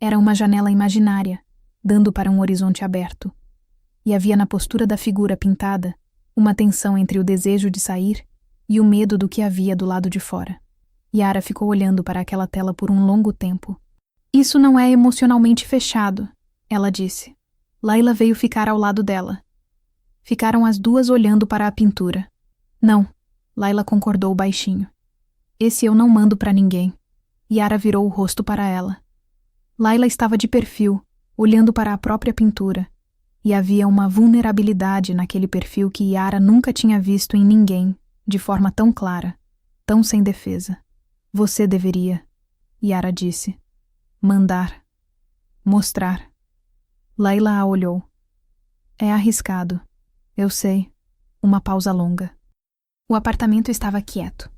Era uma janela imaginária, dando para um horizonte aberto. E havia na postura da figura pintada uma tensão entre o desejo de sair e o medo do que havia do lado de fora. Yara ficou olhando para aquela tela por um longo tempo. "Isso não é emocionalmente fechado", ela disse. Laila veio ficar ao lado dela. Ficaram as duas olhando para a pintura. Não, Laila concordou baixinho. Esse eu não mando para ninguém. Yara virou o rosto para ela. Laila estava de perfil, olhando para a própria pintura. E havia uma vulnerabilidade naquele perfil que Yara nunca tinha visto em ninguém, de forma tão clara, tão sem defesa. Você deveria, Yara disse. Mandar. Mostrar. Laila a olhou. É arriscado. Eu sei. Uma pausa longa. O apartamento estava quieto.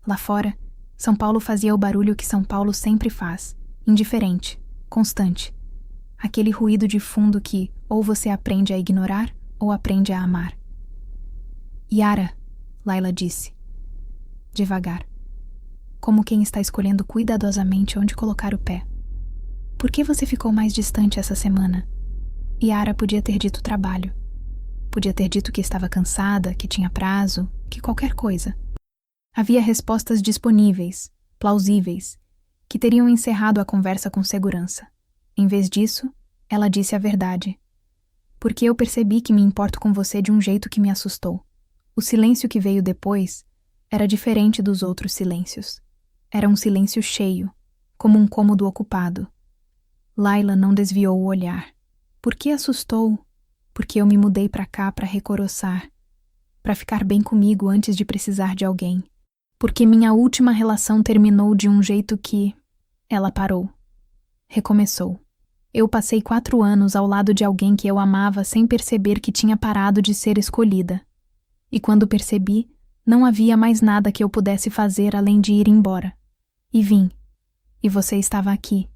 Lá fora, São Paulo fazia o barulho que São Paulo sempre faz, indiferente, constante. Aquele ruído de fundo que ou você aprende a ignorar ou aprende a amar. Yara, Laila disse. Devagar. Como quem está escolhendo cuidadosamente onde colocar o pé. Por que você ficou mais distante essa semana? Yara podia ter dito trabalho. Podia ter dito que estava cansada, que tinha prazo, que qualquer coisa. Havia respostas disponíveis, plausíveis, que teriam encerrado a conversa com segurança. Em vez disso, ela disse a verdade. Porque eu percebi que me importo com você de um jeito que me assustou. O silêncio que veio depois era diferente dos outros silêncios. Era um silêncio cheio, como um cômodo ocupado. Laila não desviou o olhar. Por que assustou? Porque eu me mudei para cá para recoroçar, para ficar bem comigo antes de precisar de alguém. Porque minha última relação terminou de um jeito que... Ela parou. Recomeçou. Eu passei 4 anos ao lado de alguém que eu amava sem perceber que tinha parado de ser escolhida. E quando percebi, não havia mais nada que eu pudesse fazer além de ir embora. E vim. E você estava aqui.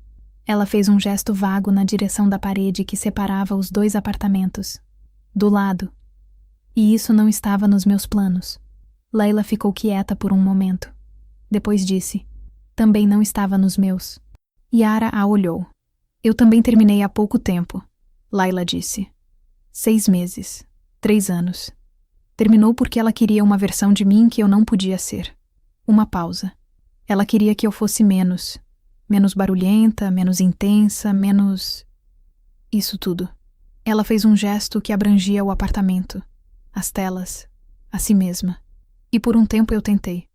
Ela fez um gesto vago na direção da parede que separava os 2 apartamentos. Do lado. E isso não estava nos meus planos. Laila ficou quieta por um momento. Depois disse. Também não estava nos meus. Yara a olhou. Eu também terminei há pouco tempo, Laila disse. 6 meses. 3 anos. Terminou porque ela queria uma versão de mim que eu não podia ser. Uma pausa. Ela queria que eu fosse menos. Menos barulhenta, menos intensa, menos... Isso tudo. Ela fez um gesto que abrangia o apartamento, as telas, a si mesma. E por um tempo eu tentei.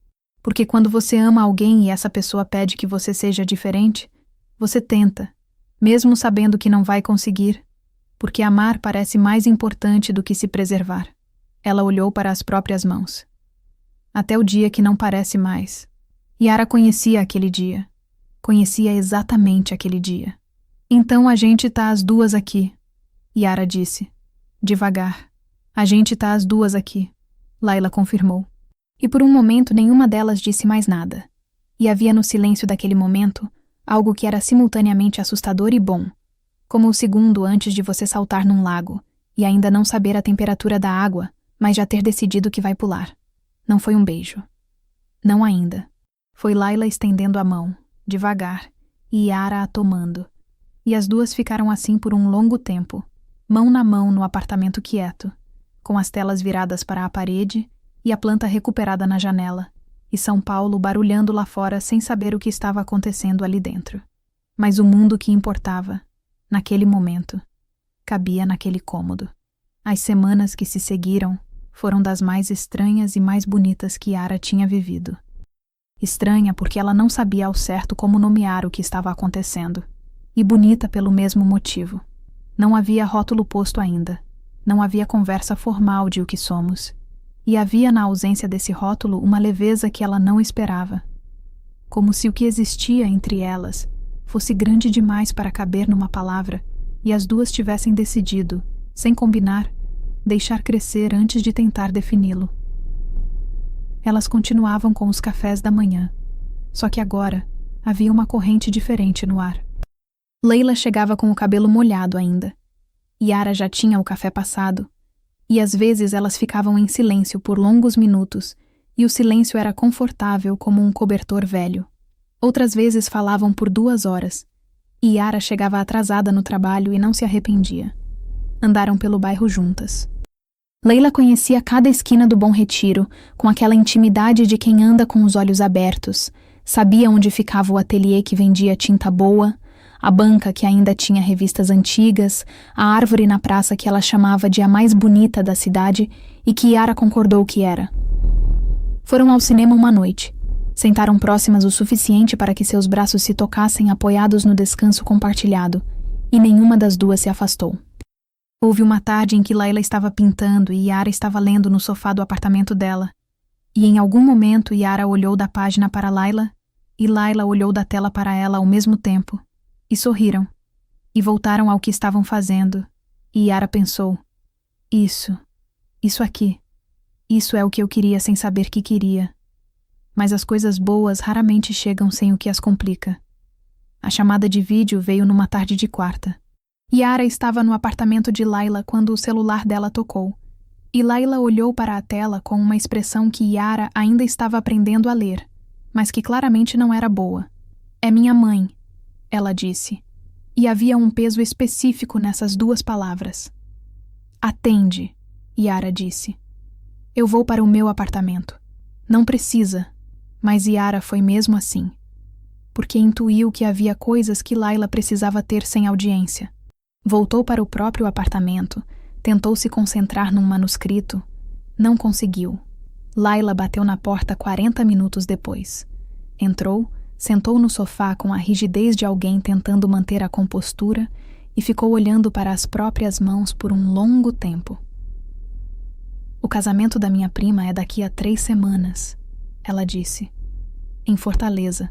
Porque quando você ama alguém e essa pessoa pede que você seja diferente, você tenta, mesmo sabendo que não vai conseguir, porque amar parece mais importante do que se preservar. Ela olhou para as próprias mãos. Até o dia que não parece mais. Yara conhecia aquele dia. Conhecia exatamente aquele dia. Então a gente tá as duas aqui, Yara disse. Devagar. A gente tá as duas aqui, Laila confirmou. E por um momento nenhuma delas disse mais nada. E havia no silêncio daquele momento algo que era simultaneamente assustador e bom, como o segundo antes de você saltar num lago e ainda não saber a temperatura da água, mas já ter decidido que vai pular. Não foi um beijo. Não ainda. Foi Laila estendendo a mão, devagar, e Yara a tomando. E as duas ficaram assim por um longo tempo, mão na mão no apartamento quieto, com as telas viradas para a parede e a planta recuperada na janela, e São Paulo barulhando lá fora sem saber o que estava acontecendo ali dentro. Mas o mundo que importava, naquele momento, cabia naquele cômodo. As semanas que se seguiram foram das mais estranhas e mais bonitas que Yara tinha vivido. Estranha porque ela não sabia ao certo como nomear o que estava acontecendo, e bonita pelo mesmo motivo. Não havia rótulo posto ainda, não havia conversa formal de o que somos. E havia na ausência desse rótulo uma leveza que ela não esperava. Como se o que existia entre elas fosse grande demais para caber numa palavra e as duas tivessem decidido, sem combinar, deixar crescer antes de tentar defini-lo. Elas continuavam com os cafés da manhã, só que agora havia uma corrente diferente no ar. Leila chegava com o cabelo molhado ainda. Yara já tinha o café passado. E às vezes elas ficavam em silêncio por longos minutos, e o silêncio era confortável como um cobertor velho. Outras vezes falavam por 2 horas, e Yara chegava atrasada no trabalho e não se arrependia. Andaram pelo bairro juntas. Leila conhecia cada esquina do Bom Retiro, com aquela intimidade de quem anda com os olhos abertos, sabia onde ficava o ateliê que vendia tinta boa, a banca que ainda tinha revistas antigas, a árvore na praça que ela chamava de a mais bonita da cidade e que Yara concordou que era. Foram ao cinema uma noite. Sentaram próximas o suficiente para que seus braços se tocassem apoiados no descanso compartilhado, e nenhuma das duas se afastou. Houve uma tarde em que Layla estava pintando e Yara estava lendo no sofá do apartamento dela. E em algum momento Yara olhou da página para Layla e Layla olhou da tela para ela ao mesmo tempo. E sorriram. E voltaram ao que estavam fazendo. E Yara pensou: Isso aqui. Isso é o que eu queria sem saber que queria. Mas as coisas boas raramente chegam sem o que as complica. A chamada de vídeo veio numa tarde de quarta. Yara estava no apartamento de Layla quando o celular dela tocou. E Layla olhou para a tela com uma expressão que Yara ainda estava aprendendo a ler, mas que claramente não era boa. É minha mãe, ela disse. E havia um peso específico nessas duas palavras. Atende, Yara disse. Eu vou para o meu apartamento. Não precisa, mas Yara foi mesmo assim. Porque intuiu que havia coisas que Layla precisava ter sem audiência. Voltou para o próprio apartamento, tentou se concentrar num manuscrito. Não conseguiu. Layla bateu na porta 40 minutos depois. Entrou, sentou no sofá com a rigidez de alguém tentando manter a compostura e ficou olhando para as próprias mãos por um longo tempo. O casamento da minha prima é daqui a 3 semanas, ela disse. Em Fortaleza.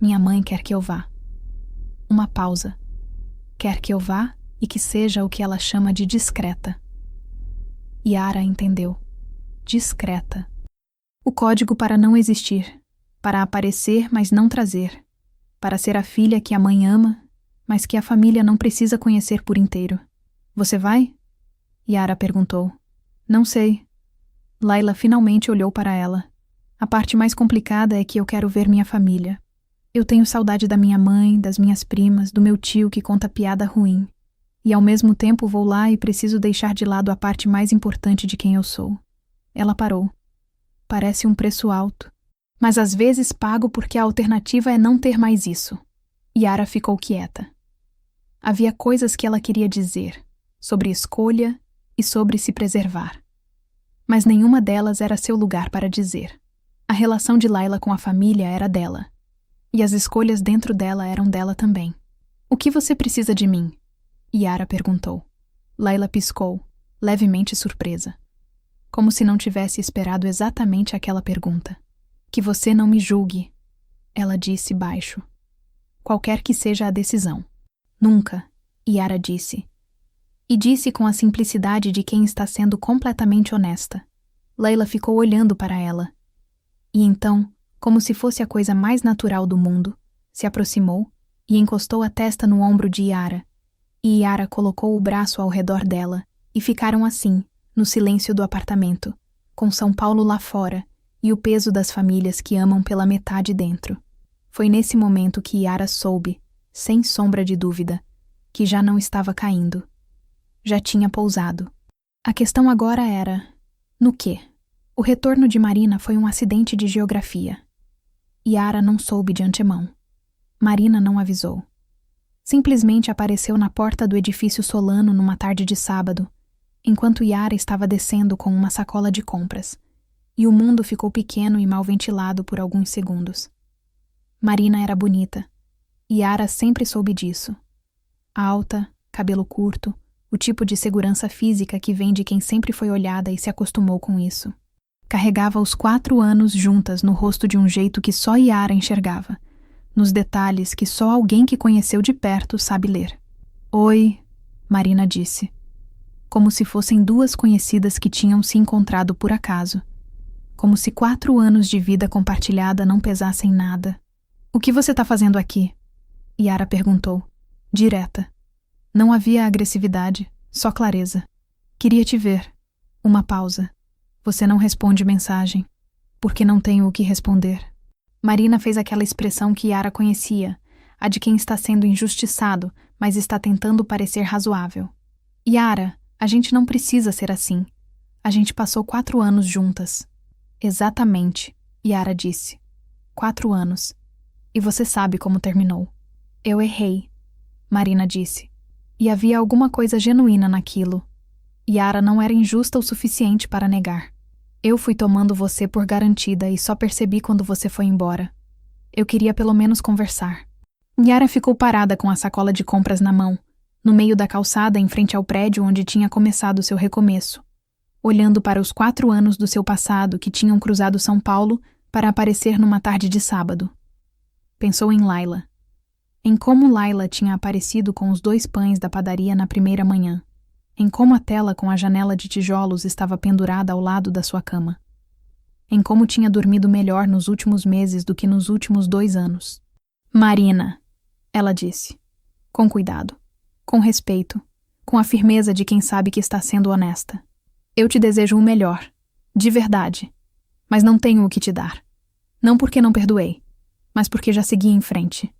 Minha mãe quer que eu vá. Uma pausa. Quer que eu vá e que seja o que ela chama de discreta. Yara entendeu. Discreta. O código para não existir. Para aparecer, mas não trazer. Para ser a filha que a mãe ama, mas que a família não precisa conhecer por inteiro. Você vai? Yara perguntou. Não sei. Layla finalmente olhou para ela. A parte mais complicada é que eu quero ver minha família. Eu tenho saudade da minha mãe, das minhas primas, do meu tio que conta piada ruim. E ao mesmo tempo vou lá e preciso deixar de lado a parte mais importante de quem eu sou. Ela parou. Parece um preço alto. Mas às vezes pago porque a alternativa é não ter mais isso. Yara ficou quieta. Havia coisas que ela queria dizer, sobre escolha e sobre se preservar. Mas nenhuma delas era seu lugar para dizer. A relação de Layla com a família era dela. E as escolhas dentro dela eram dela também. O que você precisa de mim? Yara perguntou. Layla piscou, levemente surpresa. Como se não tivesse esperado exatamente aquela pergunta. Que você não me julgue, ela disse baixo. Qualquer que seja a decisão. Nunca, Yara disse. E disse com a simplicidade de quem está sendo completamente honesta. Layla ficou olhando para ela. E então, como se fosse a coisa mais natural do mundo, se aproximou e encostou a testa no ombro de Yara. E Yara colocou o braço ao redor dela e ficaram assim, no silêncio do apartamento, com São Paulo lá fora e o peso das famílias que amam pela metade dentro. Foi nesse momento que Yara soube, sem sombra de dúvida, que já não estava caindo. Já tinha pousado. A questão agora era: no quê? O retorno de Marina foi um acidente de geografia. Yara não soube de antemão. Marina não avisou. Simplesmente apareceu na porta do edifício Solano numa tarde de sábado, enquanto Yara estava descendo com uma sacola de compras, e o mundo ficou pequeno e mal ventilado por alguns segundos. Marina era bonita. Yara sempre soube disso. Alta, cabelo curto, o tipo de segurança física que vem de quem sempre foi olhada e se acostumou com isso. Carregava os 4 anos juntas no rosto de um jeito que só Yara enxergava, nos detalhes que só alguém que conheceu de perto sabe ler. Oi, Marina disse, como se fossem 2 conhecidas que tinham se encontrado por acaso, como se 4 anos de vida compartilhada não pesassem nada. O que você está fazendo aqui? Yara perguntou, direta. Não havia agressividade, só clareza. Queria te ver. Uma pausa. Você não responde mensagem. Porque não tenho o que responder. Marina fez aquela expressão que Yara conhecia, a de quem está sendo injustiçado, mas está tentando parecer razoável. Yara, a gente não precisa ser assim. A gente passou 4 anos juntas. Exatamente, Yara disse. 4 anos. E você sabe como terminou. Eu errei. Marina disse. E havia alguma coisa genuína naquilo. Yara não era injusta o suficiente para negar. Eu fui tomando você por garantida e só percebi quando você foi embora. Eu queria pelo menos conversar. Yara ficou parada com a sacola de compras na mão, no meio da calçada em frente ao prédio onde tinha começado seu recomeço, olhando para os 4 anos do seu passado que tinham cruzado São Paulo para aparecer numa tarde de sábado. Pensou em Laila. Em como Laila tinha aparecido com os 2 pães da padaria na primeira manhã. Em como a tela com a janela de tijolos estava pendurada ao lado da sua cama. Em como tinha dormido melhor nos últimos meses do que nos últimos 2 anos. Marina, ela disse. Com cuidado, com respeito, com a firmeza de quem sabe que está sendo honesta. Eu te desejo o melhor, de verdade, mas não tenho o que te dar. Não porque não perdoei, mas porque já segui em frente.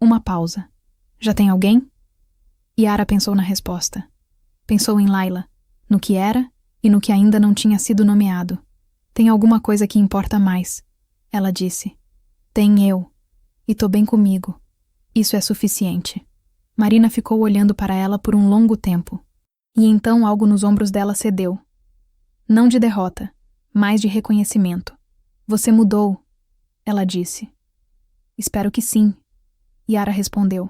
Uma pausa. Já tem alguém? Yara pensou na resposta. Pensou em Laila, no que era e no que ainda não tinha sido nomeado. Tem alguma coisa que importa mais, ela disse. Tem eu. E tô bem comigo. Isso é suficiente. Marina ficou olhando para ela por um longo tempo. E então algo nos ombros dela cedeu. Não de derrota, mas de reconhecimento. Você mudou, ela disse. Espero que sim, Yara respondeu.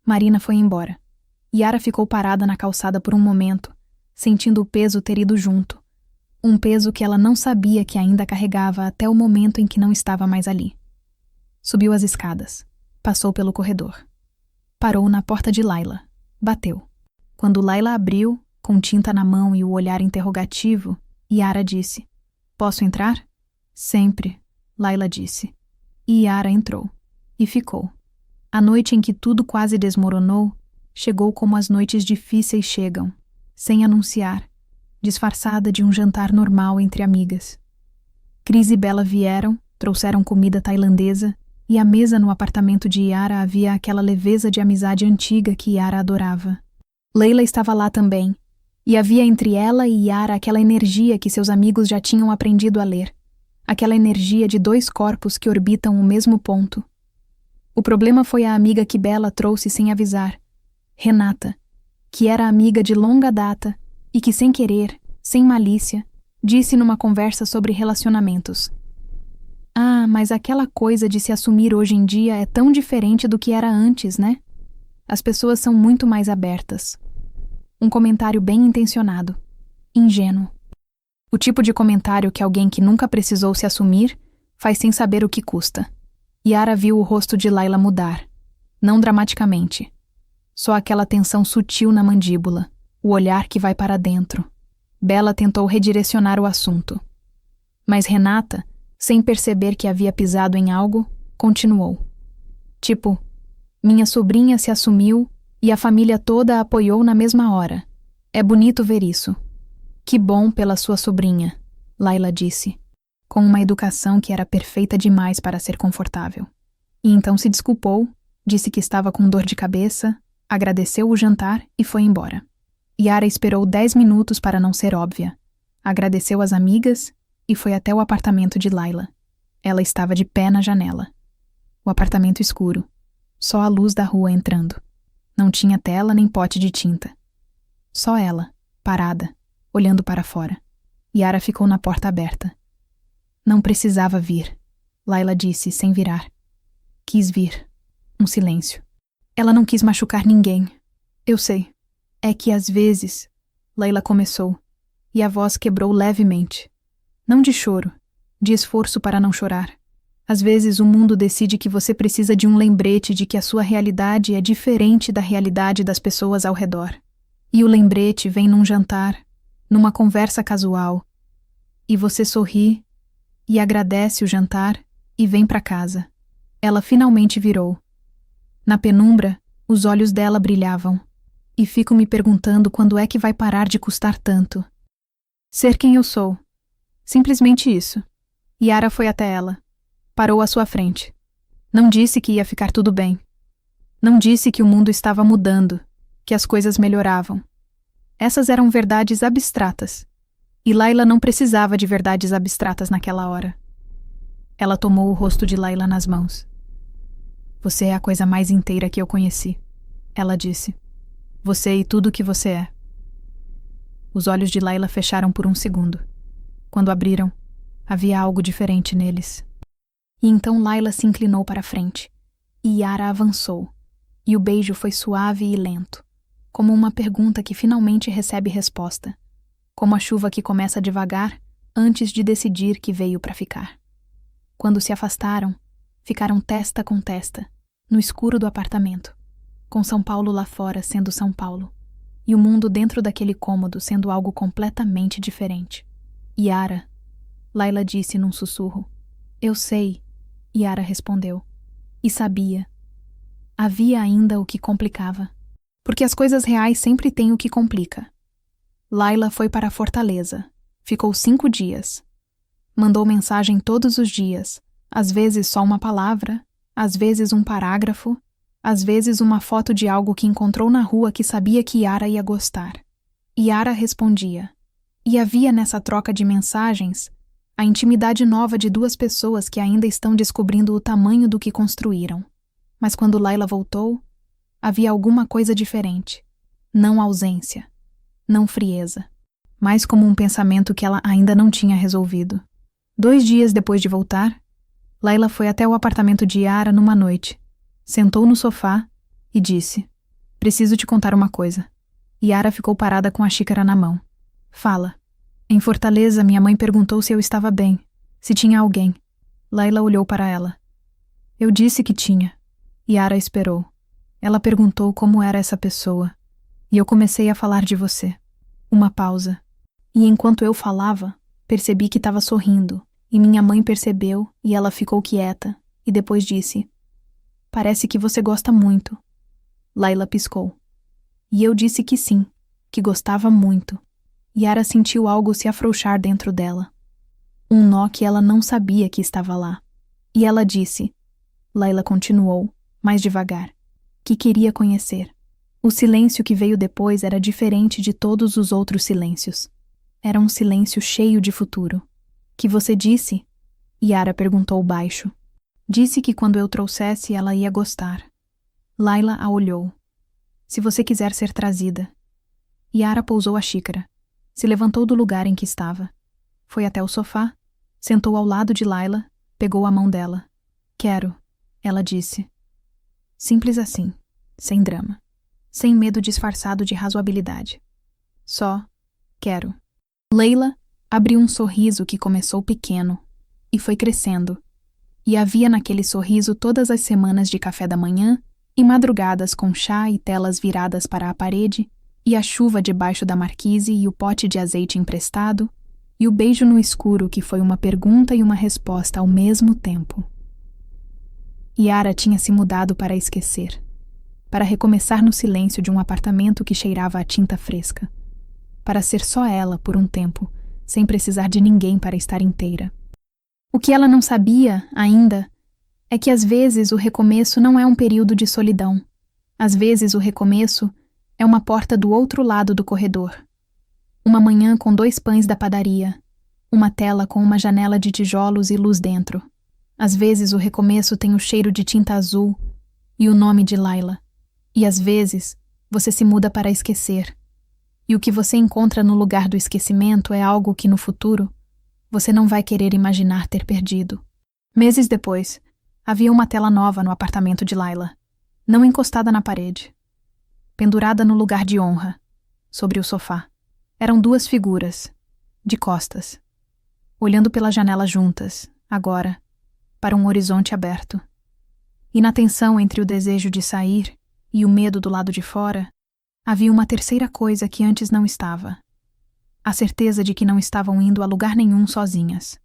Marina foi embora. Yara ficou parada na calçada por um momento, sentindo o peso ter ido junto. Um peso que ela não sabia que ainda carregava até o momento em que não estava mais ali. Subiu as escadas. Passou pelo corredor. Parou na porta de Laila. Bateu. Quando Laila abriu, com tinta na mão e o olhar interrogativo, Yara disse: Posso entrar? Sempre, Laila disse. E Yara entrou. E ficou. A noite em que tudo quase desmoronou, chegou como as noites difíceis chegam, sem anunciar, disfarçada de um jantar normal entre amigas. Cris e Bela vieram, trouxeram comida tailandesa, e à mesa no apartamento de Yara havia aquela leveza de amizade antiga que Yara adorava. Leila estava lá também, e havia entre ela e Yara aquela energia que seus amigos já tinham aprendido a ler, aquela energia de 2 corpos que orbitam o mesmo ponto. O problema foi a amiga que Bela trouxe sem avisar, Renata, que era amiga de longa data e que sem querer, sem malícia, disse numa conversa sobre relacionamentos: Ah, mas aquela coisa de se assumir hoje em dia é tão diferente do que era antes, né? As pessoas são muito mais abertas. Um comentário bem intencionado, ingênuo. O tipo de comentário que alguém que nunca precisou se assumir faz sem saber o que custa. Yara viu o rosto de Laila mudar, não dramaticamente. Só aquela tensão sutil na mandíbula, o olhar que vai para dentro. Bela tentou redirecionar o assunto. Mas Renata, sem perceber que havia pisado em algo, continuou. Tipo, minha sobrinha se assumiu e a família toda a apoiou na mesma hora. É bonito ver isso. Que bom pela sua sobrinha, Laila disse, com uma educação que era perfeita demais para ser confortável. E então se desculpou, disse que estava com dor de cabeça, agradeceu o jantar e foi embora. Yara esperou 10 minutos para não ser óbvia. Agradeceu às amigas e foi até o apartamento de Laila. Ela estava de pé na janela. O apartamento escuro. Só a luz da rua entrando. Não tinha tela nem pote de tinta. Só ela, parada, olhando para fora. Yara ficou na porta aberta. Não precisava vir, Laila disse, sem virar. Quis vir. Um silêncio. Ela não quis machucar ninguém. Eu sei. É que às vezes... Laila começou, e a voz quebrou levemente. Não de choro, de esforço para não chorar. Às vezes o mundo decide que você precisa de um lembrete de que a sua realidade é diferente da realidade das pessoas ao redor. E o lembrete vem num jantar, numa conversa casual. E você sorri, e agradece o jantar, e vem para casa. Ela finalmente virou. Na penumbra, os olhos dela brilhavam. E fico me perguntando quando é que vai parar de custar tanto. Ser quem eu sou. Simplesmente isso. Yara foi até ela. Parou à sua frente. Não disse que ia ficar tudo bem. Não disse que o mundo estava mudando, que as coisas melhoravam. Essas eram verdades abstratas. E Laila não precisava de verdades abstratas naquela hora. Ela tomou o rosto de Laila nas mãos. Você é a coisa mais inteira que eu conheci. Ela disse. Você e tudo o que você é. Os olhos de Layla fecharam por um segundo. Quando abriram, havia algo diferente neles. E então Layla se inclinou para a frente, e Yara avançou, e o beijo foi suave e lento, como uma pergunta que finalmente recebe resposta, como a chuva que começa devagar antes de decidir que veio para ficar. Quando se afastaram, ficaram testa com testa, no escuro do apartamento, com São Paulo lá fora sendo São Paulo, e o mundo dentro daquele cômodo sendo algo completamente diferente. Yara, Layla disse num sussurro. Eu sei, Yara respondeu. E sabia. Havia ainda o que complicava. Porque as coisas reais sempre têm o que complica. Layla foi para a fortaleza. Ficou 5 dias. Mandou mensagem todos os dias, às vezes só uma palavra, às vezes um parágrafo, às vezes uma foto de algo que encontrou na rua que sabia que Yara ia gostar. Yara respondia. E havia nessa troca de mensagens a intimidade nova de 2 pessoas que ainda estão descobrindo o tamanho do que construíram. Mas quando Layla voltou, havia alguma coisa diferente. Não ausência, não frieza, mas como um pensamento que ela ainda não tinha resolvido. 2 dias depois de voltar, Layla foi até o apartamento de Yara numa noite, sentou no sofá e disse: Preciso te contar uma coisa. Yara ficou parada com a xícara na mão. Fala. Em Fortaleza, minha mãe perguntou se eu estava bem, se tinha alguém. Layla olhou para ela. Eu disse que tinha. Yara esperou. Ela perguntou como era essa pessoa. E eu comecei a falar de você. Uma pausa. E enquanto eu falava, percebi que estava sorrindo. E minha mãe percebeu e ela ficou quieta. E depois disse: Parece que você gosta muito. Layla piscou. E eu disse que sim, que gostava muito. Yara sentiu algo se afrouxar dentro dela. Um nó que ela não sabia que estava lá. E ela disse, Layla continuou, mais devagar, que queria conhecer. O silêncio que veio depois era diferente de todos os outros silêncios. Era um silêncio cheio de futuro. Que você disse? Yara perguntou baixo. Disse que quando eu trouxesse ela ia gostar. Layla a olhou. Se você quiser ser trazida. Yara pousou a xícara. Se levantou do lugar em que estava. Foi até o sofá, sentou ao lado de Layla, pegou a mão dela. Quero, ela disse. Simples assim, sem drama, sem medo disfarçado de razoabilidade. Só, quero. Layla abriu um sorriso que começou pequeno e foi crescendo. E havia naquele sorriso todas as semanas de café da manhã e madrugadas com chá e telas viradas para a parede, e a chuva debaixo da marquise e o pote de azeite emprestado, e o beijo no escuro que foi uma pergunta e uma resposta ao mesmo tempo. Yara tinha se mudado para esquecer, para recomeçar no silêncio de um apartamento que cheirava a tinta fresca, para ser só ela por um tempo, sem precisar de ninguém para estar inteira. O que ela não sabia, ainda, é que às vezes o recomeço não é um período de solidão. Às vezes o recomeço é uma porta do outro lado do corredor. Uma manhã com 2 pães da padaria. Uma tela com uma janela de tijolos e luz dentro. Às vezes o recomeço tem o cheiro de tinta azul e o nome de Layla. E às vezes você se muda para esquecer. E o que você encontra no lugar do esquecimento é algo que no futuro você não vai querer imaginar ter perdido. Meses depois, havia uma tela nova no apartamento de Layla, não encostada na parede. Pendurada no lugar de honra, sobre o sofá. Eram 2 figuras, de costas, olhando pela janela juntas, agora, para um horizonte aberto. E na tensão entre o desejo de sair e o medo do lado de fora, havia uma terceira coisa que antes não estava. A certeza de que não estavam indo a lugar nenhum sozinhas.